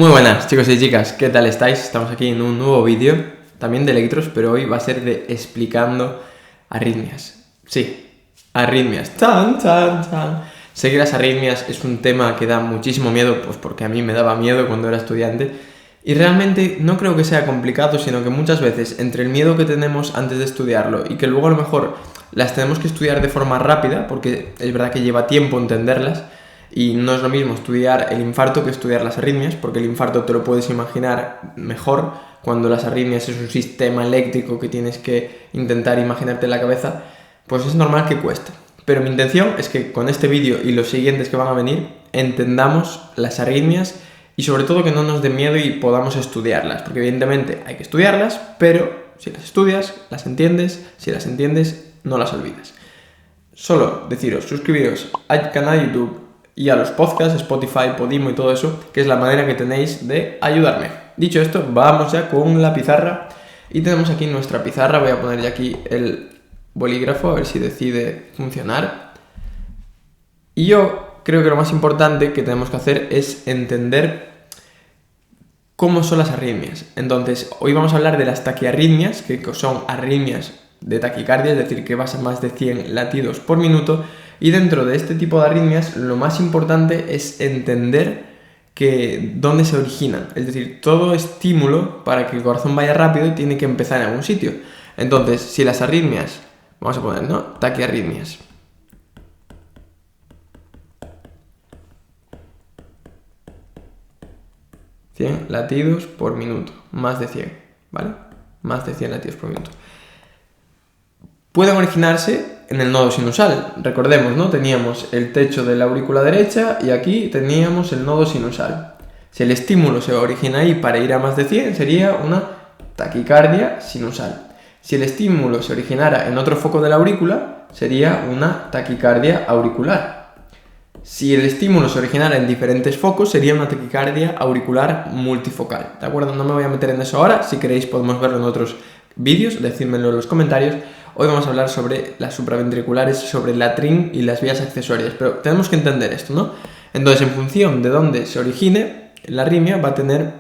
Muy buenas chicos y chicas, ¿qué tal estáis? Estamos aquí en un nuevo vídeo, también de electros, pero hoy va a ser de explicando arritmias. Sí, arritmias. ¡Tan, tan, tan! Sé que las arritmias es un tema que da muchísimo miedo, pues porque a mí me daba miedo cuando era estudiante. Y realmente no creo que sea complicado, sino que muchas veces entre el miedo que tenemos antes de estudiarlo y que luego a lo mejor las tenemos que estudiar de forma rápida, porque es verdad que lleva tiempo entenderlas, y no es lo mismo estudiar el infarto que estudiar las arritmias, porque el infarto te lo puedes imaginar mejor, cuando las arritmias es un sistema eléctrico que tienes que intentar imaginarte en la cabeza, pues es normal que cueste. Pero mi intención es que con este vídeo y los siguientes que van a venir entendamos las arritmias y sobre todo que no nos dé miedo y podamos estudiarlas, porque evidentemente hay que estudiarlas, pero si las estudias, las entiendes, si las entiendes, no las olvidas. Solo deciros, suscribiros al canal de YouTube y a los podcasts, Spotify, Podimo y todo eso, que es la manera que tenéis de ayudarme. Dicho esto, vamos ya con la pizarra. Y tenemos aquí nuestra pizarra, voy a poner ya aquí el bolígrafo, a ver si decide funcionar. Y yo creo que lo más importante que tenemos que hacer es entender cómo son las arritmias. Entonces, hoy vamos a hablar de las taquiarritmias, que son arritmias de taquicardia, es decir, que vas a más de 100 latidos por minuto. Y dentro de este tipo de arritmias, lo más importante es entender que dónde se originan. Es decir, todo estímulo para que el corazón vaya rápido tiene que empezar en algún sitio. Entonces, si las arritmias, vamos a poner, ¿no? Taquiarritmias. ...100 latidos por minuto. Más de 100, ¿vale? Más de 100 latidos por minuto. Pueden originarse en el nodo sinusal. Recordemos, ¿no? Teníamos el techo de la aurícula derecha y aquí teníamos el nodo sinusal. Si el estímulo se origina ahí para ir a más de 100, sería una taquicardia sinusal. Si el estímulo se originara en otro foco de la aurícula, sería una taquicardia auricular. Si el estímulo se originara en diferentes focos, sería una taquicardia auricular multifocal. ¿De acuerdo? No me voy a meter en eso ahora. Si queréis podemos verlo en otros vídeos, decídmelo en los comentarios. Hoy vamos a hablar sobre las supraventriculares, sobre el atril y las vías accesorias, pero tenemos que entender esto, ¿no? Entonces, en función de dónde se origine, la arritmia va a tener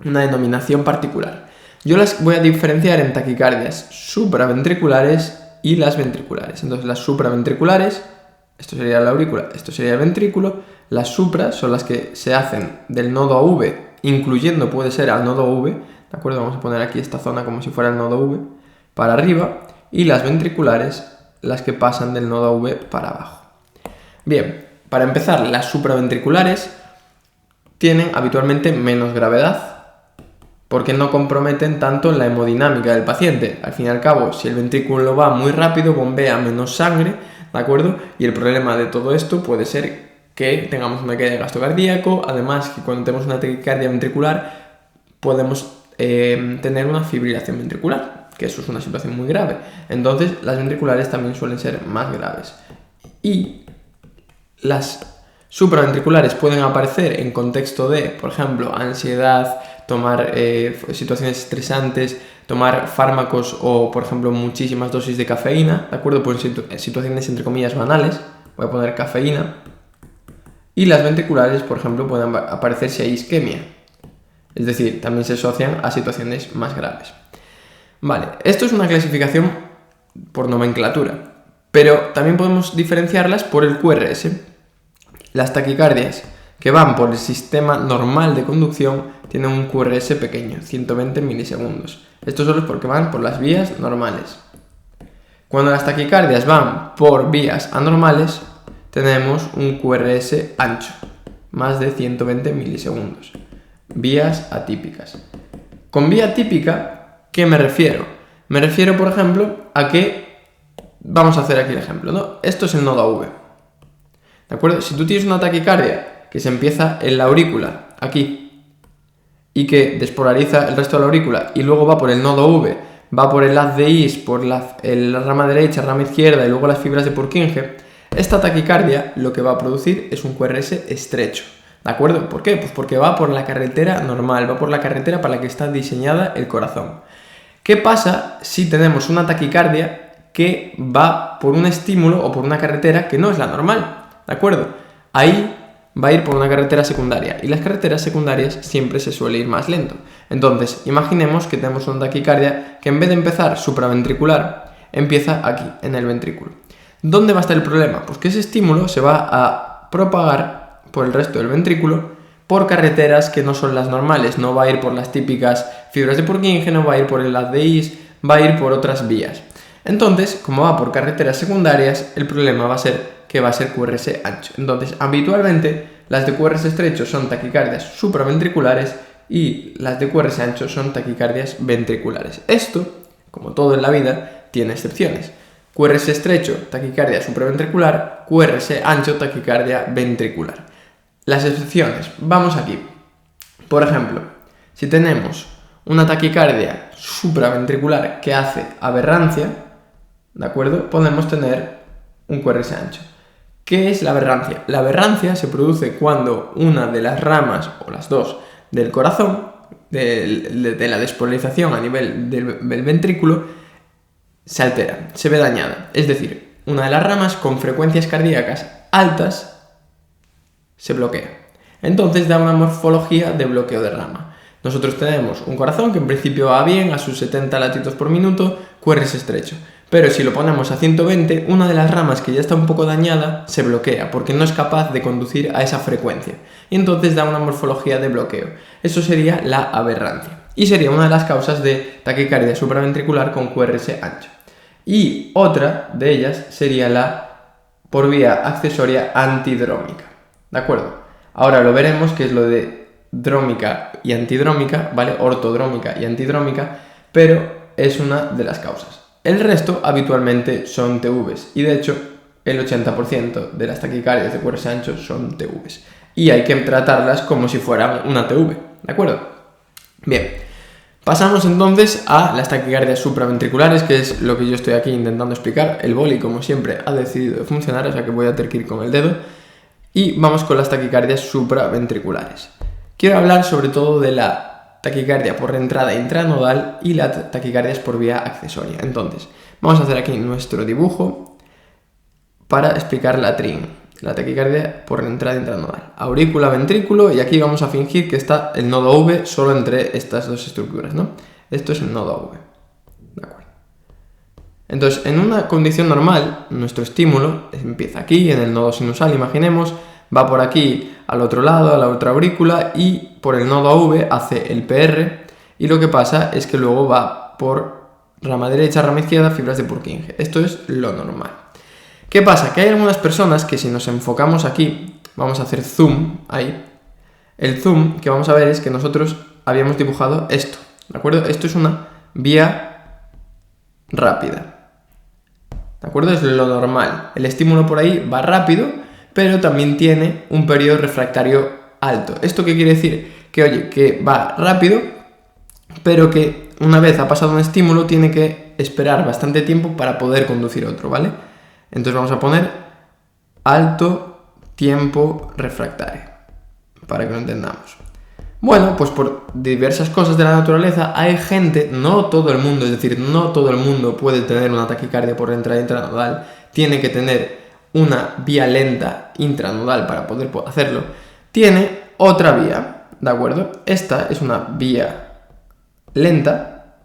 una denominación particular. Yo las voy a diferenciar en taquicardias supraventriculares y las ventriculares. Entonces, las supraventriculares, esto sería la aurícula, esto sería el ventrículo. Las supras son las que se hacen del nodo AV, incluyendo puede ser al nodo V, ¿de acuerdo? Vamos a poner aquí esta zona como si fuera el nodo V, para arriba. Y las ventriculares, las que pasan del nodo V para abajo. Bien, para empezar, las supraventriculares tienen habitualmente menos gravedad porque no comprometen tanto la hemodinámica del paciente. Al fin y al cabo, si el ventrículo va muy rápido, bombea menos sangre, ¿de acuerdo? Y el problema de todo esto puede ser que tengamos una caída de gasto cardíaco, además que cuando tenemos una taquicardia ventricular podemos tener una fibrilación ventricular, que eso es una situación muy grave. Entonces, las ventriculares también suelen ser más graves. Y las supraventriculares pueden aparecer en contexto de, por ejemplo, ansiedad, tomar situaciones estresantes, tomar fármacos o, por ejemplo, muchísimas dosis de cafeína, ¿de acuerdo? Pues situaciones, entre comillas, banales. Voy a poner cafeína. Y las ventriculares, por ejemplo, pueden aparecer si hay isquemia. Es decir, también se asocian a situaciones más graves. Vale, esto es una clasificación por nomenclatura, pero también podemos diferenciarlas por el QRS. Las taquicardias que van por el sistema normal de conducción tienen un QRS pequeño, 120 milisegundos. Esto solo es porque van por las vías normales. Cuando las taquicardias van por vías anormales, tenemos un QRS ancho, más de 120 milisegundos. Vías atípicas. Con vía típica, ¿qué me refiero? Me refiero, por ejemplo, a que vamos a hacer aquí el ejemplo, ¿no? Esto es el nodo AV. ¿De acuerdo? Si tú tienes una taquicardia que se empieza en la aurícula, aquí, y que despolariza el resto de la aurícula y luego va por el nodo V, va por el haz de Is, por la rama derecha, rama izquierda y luego las fibras de Purkinje, esta taquicardia lo que va a producir es un QRS estrecho. ¿De acuerdo? ¿Por qué? Pues porque va por la carretera normal, va por la carretera para la que está diseñada el corazón. ¿Qué pasa si tenemos una taquicardia que va por un estímulo o por una carretera que no es la normal? ¿De acuerdo? Ahí va a ir por una carretera secundaria y las carreteras secundarias siempre se suele ir más lento. Entonces, imaginemos que tenemos una taquicardia que en vez de empezar supraventricular, empieza aquí, en el ventrículo. ¿Dónde va a estar el problema? Pues que ese estímulo se va a propagar por el resto del ventrículo por carreteras que no son las normales, no va a ir por las típicas fibras de Purkinje, no va a ir por el haz de His, va a ir por otras vías. Entonces, como va por carreteras secundarias, el problema va a ser que va a ser QRS ancho. Entonces, habitualmente, las de QRS estrecho son taquicardias supraventriculares y las de QRS ancho son taquicardias ventriculares. Esto, como todo en la vida, tiene excepciones. QRS estrecho, taquicardia supraventricular, QRS ancho, taquicardia ventricular. Las excepciones, vamos aquí. Por ejemplo, si tenemos una taquicardia supraventricular que hace aberrancia, ¿de acuerdo? Podemos tener un QRS ancho. ¿Qué es la aberrancia? La aberrancia se produce cuando una de las ramas, o las dos, del corazón, de la despolarización a nivel del ventrículo, se altera, se ve dañada. Es decir, una de las ramas con frecuencias cardíacas altas se bloquea. Entonces da una morfología de bloqueo de rama. Nosotros tenemos un corazón que en principio va bien a sus 70 latidos por minuto, QRS estrecho. Pero si lo ponemos a 120, una de las ramas que ya está un poco dañada se bloquea porque no es capaz de conducir a esa frecuencia. Y entonces da una morfología de bloqueo. Eso sería la aberrancia. Y sería una de las causas de taquicardia supraventricular con QRS ancho. Y otra de ellas sería la por vía accesoria antidrómica. ¿De acuerdo? Ahora lo veremos, que es lo de drómica y antidrómica, ¿vale? Ortodrómica y antidrómica, pero es una de las causas. El resto habitualmente son TVs y de hecho el 80% de las taquicardias de QRS ancho son TVs. Y hay que tratarlas como si fueran una TV, ¿de acuerdo? Bien, pasamos entonces a las taquicardias supraventriculares, que es lo que yo estoy aquí intentando explicar. El boli, como siempre, ha decidido funcionar, o sea que voy a tener que ir con el dedo. Y vamos con las taquicardias supraventriculares. Quiero hablar sobre todo de la taquicardia por entrada intranodal y las taquicardias por vía accesoria. Entonces, vamos a hacer aquí nuestro dibujo para explicar la TRIN, la taquicardia por entrada intranodal. Aurícula, ventrículo, y aquí vamos a fingir que está el nodo V solo entre estas dos estructuras, ¿no? Esto es el nodo V. De acuerdo. Entonces, en una condición normal, nuestro estímulo empieza aquí, en el nodo sinusal, imaginemos, va por aquí al otro lado, a la otra aurícula, y por el nodo AV hace el PR, y lo que pasa es que luego va por rama derecha, rama izquierda, fibras de Purkinje. Esto es lo normal. ¿Qué pasa? Que hay algunas personas que si nos enfocamos aquí, vamos a hacer zoom ahí, el zoom que vamos a ver es que nosotros habíamos dibujado esto, ¿de acuerdo? Esto es una vía rápida. ¿De acuerdo? Es lo normal. El estímulo por ahí va rápido, pero también tiene un periodo refractario alto. ¿Esto qué quiere decir? Que, oye, que va rápido, pero que una vez ha pasado un estímulo tiene que esperar bastante tiempo para poder conducir otro, ¿vale? Entonces vamos a poner alto tiempo refractario, para que lo entendamos. Bueno, pues por diversas cosas de la naturaleza hay gente, no todo el mundo, es decir, no todo el mundo puede tener una taquicardia por entrada intranodal, tiene que tener una vía lenta intranodal para poder hacerlo, tiene otra vía, ¿de acuerdo? Esta es una vía lenta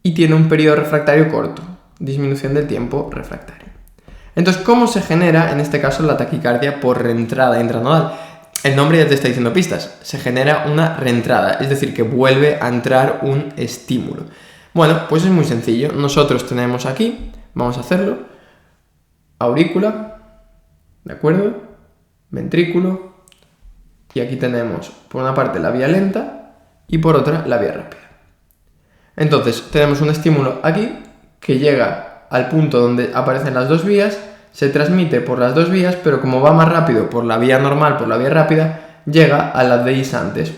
y tiene un periodo refractario corto, disminución del tiempo refractario. Entonces, ¿cómo se genera en este caso la taquicardia por reentrada intranodal? El nombre ya te está diciendo pistas. Se genera una reentrada, es decir, que vuelve a entrar un estímulo. Bueno, pues es muy sencillo. Nosotros tenemos aquí, vamos a hacerlo, aurícula, ¿de acuerdo? Ventrículo, y aquí tenemos por una parte la vía lenta y por otra la vía rápida. Entonces, tenemos un estímulo aquí que llega al punto donde aparecen las dos vías, se transmite por las dos vías, pero como va más rápido por la vía normal, por la vía rápida, llega a la de His antes.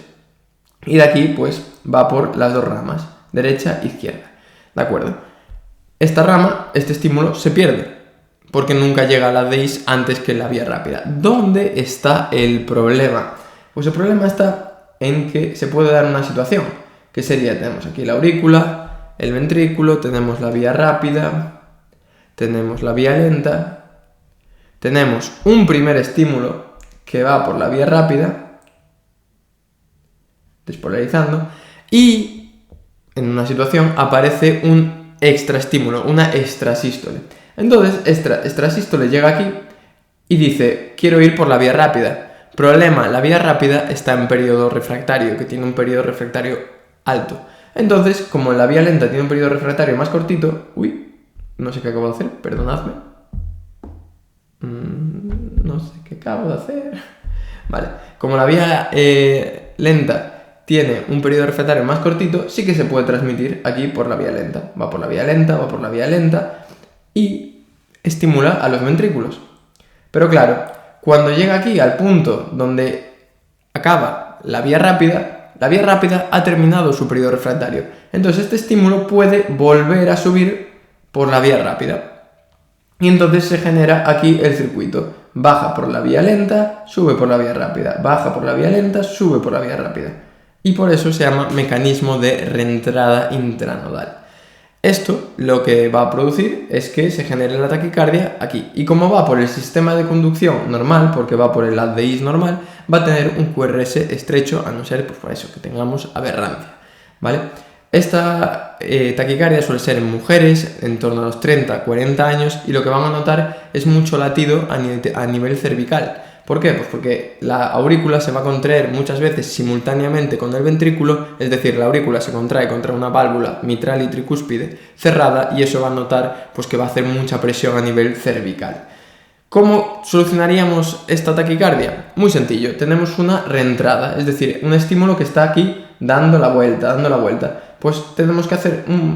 Y de aquí, pues, va por las dos ramas, derecha e izquierda. ¿De acuerdo? Esta rama, este estímulo, se pierde, porque nunca llega a la de His antes que la vía rápida. ¿Dónde está el problema? Pues el problema está en que se puede dar una situación, que sería, tenemos aquí la aurícula, el ventrículo, tenemos la vía rápida, tenemos la vía lenta, tenemos un primer estímulo que va por la vía rápida, despolarizando, y en una situación aparece un extraestímulo, una extrasístole. Entonces, extrasístole llega aquí y dice, quiero ir por la vía rápida. Problema, la vía rápida está en periodo refractario, que tiene un periodo refractario alto. Entonces, como la vía lenta tiene un periodo refractario más cortito... Uy, no sé qué acabo de hacer, perdonadme. No sé qué acabo de hacer. Vale, como la vía lenta tiene un periodo refractario más cortito, sí que se puede transmitir aquí por la vía lenta. Va por la vía lenta, va por la vía lenta y estimula a los ventrículos. Pero claro, cuando llega aquí al punto donde acaba la vía rápida ha terminado su periodo refractario. Entonces este estímulo puede volver a subir por la vía rápida. Y entonces se genera aquí el circuito. Baja por la vía lenta, sube por la vía rápida. Baja por la vía lenta, sube por la vía rápida. Y por eso se llama mecanismo de reentrada intranodal. Esto lo que va a producir es que se genere la taquicardia aquí. Y como va por el sistema de conducción normal, porque va por el ADIS normal, va a tener un QRS estrecho, a no ser pues, por eso que tengamos aberrancia, ¿vale? Esta taquicardia suele ser en mujeres en torno a los 30-40 años y lo que van a notar es mucho latido a nivel cervical. ¿Por qué? Pues porque la aurícula se va a contraer muchas veces simultáneamente con el ventrículo, es decir, la aurícula se contrae contra una válvula mitral y tricúspide cerrada y eso va a notar pues, que va a hacer mucha presión a nivel cervical. ¿Cómo solucionaríamos esta taquicardia? Muy sencillo, tenemos una reentrada, es decir, un estímulo que está aquí dando la vuelta. Pues tenemos que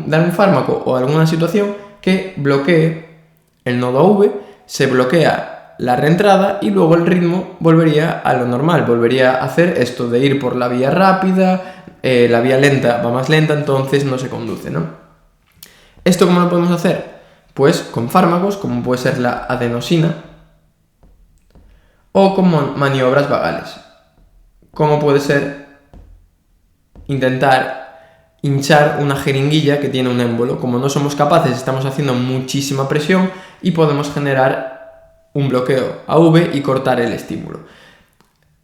dar un fármaco o alguna situación que bloquee el nodo V, se bloquea la reentrada y luego el ritmo volvería a lo normal, volvería a hacer esto de ir por la vía rápida, la vía lenta va más lenta, entonces no se conduce, ¿no? ¿Esto cómo lo podemos hacer? Pues con fármacos, como puede ser la adenosina, o con maniobras vagales, como puede ser intentar hinchar una jeringuilla que tiene un émbolo. Como no somos capaces, estamos haciendo muchísima presión y podemos generar un bloqueo AV y cortar el estímulo.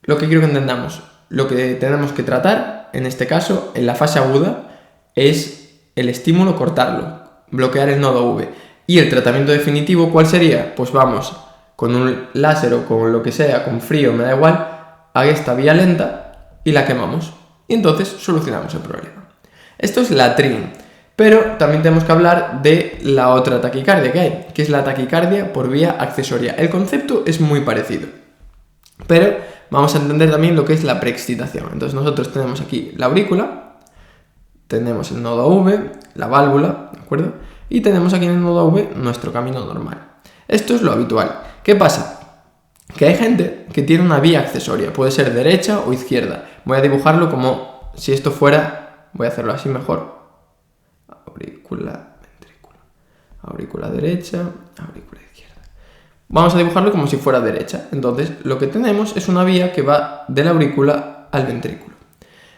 Lo que quiero que entendamos, lo que tenemos que tratar, en este caso, en la fase aguda, es el estímulo cortarlo, bloquear el nodo V. Y el tratamiento definitivo, ¿cuál sería? Pues vamos con un láser o con lo que sea, con frío, me da igual, a esta vía lenta y la quemamos. Y entonces solucionamos el problema. Esto es la TRIN. Pero también tenemos que hablar de la otra taquicardia que hay, que es la taquicardia por vía accesoria. El concepto es muy parecido, pero vamos a entender también lo que es la preexcitación. Entonces nosotros tenemos aquí la aurícula, tenemos el nodo V, la válvula, ¿de acuerdo? Y tenemos aquí en el nodo V nuestro camino normal. Esto es lo habitual. ¿Qué pasa? Que hay gente que tiene una vía accesoria, puede ser derecha o izquierda. Voy a dibujarlo como si esto fuera, voy a hacerlo así mejor. Aurícula, ventrículo, aurícula derecha, aurícula izquierda. Vamos a dibujarlo como si fuera derecha. Entonces, lo que tenemos es una vía que va de la aurícula al ventrículo.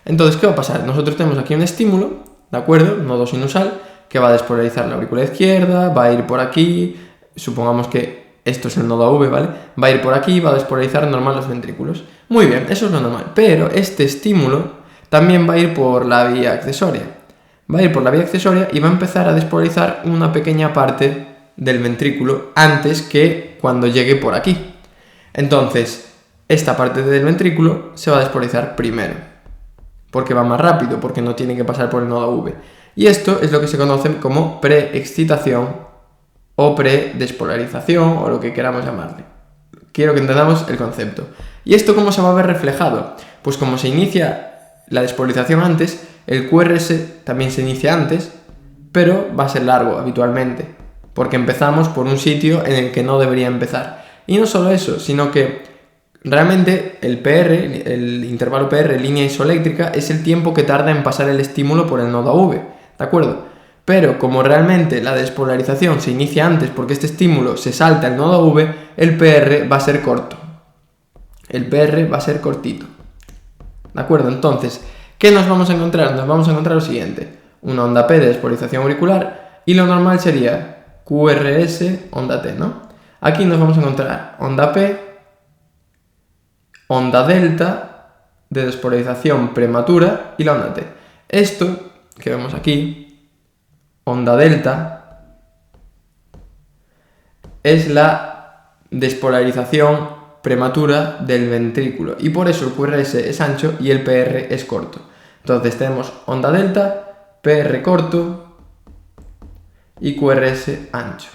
Entonces, ¿qué va a pasar? Nosotros tenemos aquí un estímulo, ¿de acuerdo? Nodo sinusal, que va a despolarizar la aurícula izquierda, va a ir por aquí, supongamos que esto es el nodo AV, ¿vale? Va a ir por aquí, va a despolarizar normal los ventrículos. Muy bien, eso es lo normal. Pero este estímulo también va a ir por la vía accesoria. Va a ir por la vía accesoria y va a empezar a despolarizar una pequeña parte del ventrículo antes que cuando llegue por aquí. Entonces, esta parte del ventrículo se va a despolarizar primero, porque va más rápido, porque no tiene que pasar por el nodo V. Y esto es lo que se conoce como preexcitación o predespolarización o lo que queramos llamarle. Quiero que entendamos el concepto. ¿Y esto cómo se va a ver reflejado? Pues como se inicia la despolarización antes, el QRS también se inicia antes, pero va a ser largo habitualmente, porque empezamos por un sitio en el que no debería empezar. Y no solo eso, sino que realmente el PR, el intervalo PR, línea isoeléctrica, es el tiempo que tarda en pasar el estímulo por el nodo V, ¿de acuerdo? Pero como realmente la despolarización se inicia antes porque este estímulo se salta el nodo V, el PR va a ser corto. El PR va a ser cortito. ¿De acuerdo? Entonces, ¿qué nos vamos a encontrar? Nos vamos a encontrar lo siguiente. Una onda P de despolarización auricular y lo normal sería QRS onda T, ¿no? Aquí nos vamos a encontrar onda P onda delta de despolarización prematura y la onda T. Esto que vemos aquí, onda delta, es la despolarización prematura del ventrículo y por eso el QRS es ancho y el PR es corto. Entonces tenemos onda delta, PR corto y QRS ancho.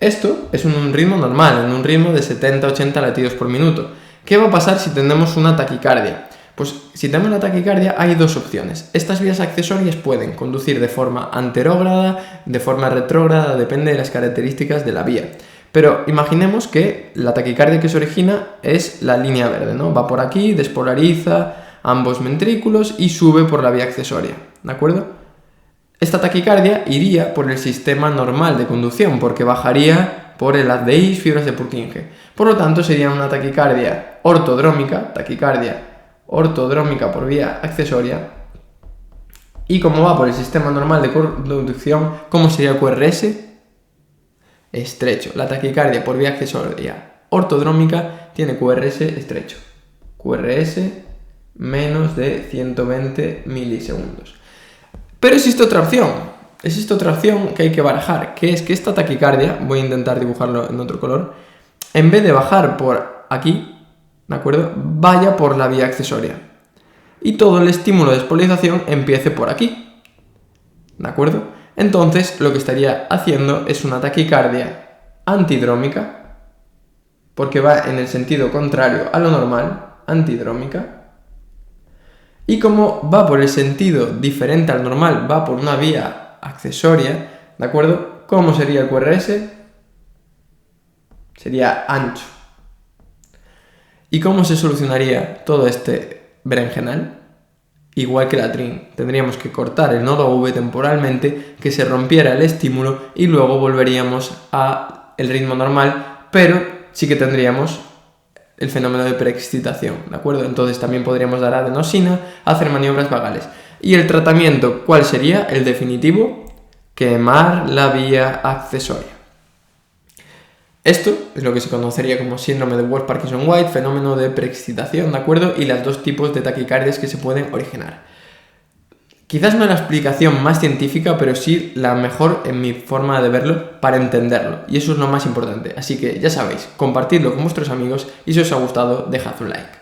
Esto es en un ritmo normal, en un ritmo de 70-80 latidos por minuto. ¿Qué va a pasar si tenemos una taquicardia? Pues si tenemos la taquicardia hay dos opciones. Estas vías accesorias pueden conducir de forma anterógrada, de forma retrógrada, depende de las características de la vía. Pero imaginemos que la taquicardia que se origina es la línea verde, ¿no? Va por aquí, despolariza ambos ventrículos y sube por la vía accesoria, ¿de acuerdo? Esta taquicardia iría por el sistema normal de conducción, porque bajaría por el haz de His, fibras de Purkinje. Por lo tanto, sería una taquicardia ortodrómica, por vía accesoria. Y como va por el sistema normal de conducción, ¿cómo sería el QRS? Estrecho. La taquicardia por vía accesoria ortodrómica tiene QRS estrecho. QRS menos de 120 milisegundos. Pero existe otra opción que hay que barajar, que es que esta taquicardia, voy a intentar dibujarlo en otro color, en vez de bajar por aquí, ¿de acuerdo?, vaya por la vía accesoria. Y todo el estímulo de despolarización empiece por aquí, ¿de acuerdo? Entonces lo que estaría haciendo es una taquicardia antidrómica, porque va en el sentido contrario a lo normal, antidrómica. Y como va por el sentido diferente al normal, va por una vía accesoria, ¿de acuerdo? ¿Cómo sería el QRS? Sería ancho. ¿Y cómo se solucionaría todo este berenjenal? Igual que la TRIN, tendríamos que cortar el nodo V temporalmente, que se rompiera el estímulo y luego volveríamos al ritmo normal, pero sí que tendríamos el fenómeno de preexcitación, ¿de acuerdo? Entonces también podríamos dar adenosina, hacer maniobras vagales. ¿Y el tratamiento cuál sería? El definitivo, quemar la vía accesoria. Esto es lo que se conocería como síndrome de Wolff-Parkinson-White, fenómeno de preexcitación, ¿de acuerdo? Y los dos tipos de taquicardias que se pueden originar. Quizás no la explicación más científica, pero sí la mejor en mi forma de verlo para entenderlo. Y eso es lo más importante. Así que ya sabéis, compartidlo con vuestros amigos y si os ha gustado, dejad un like.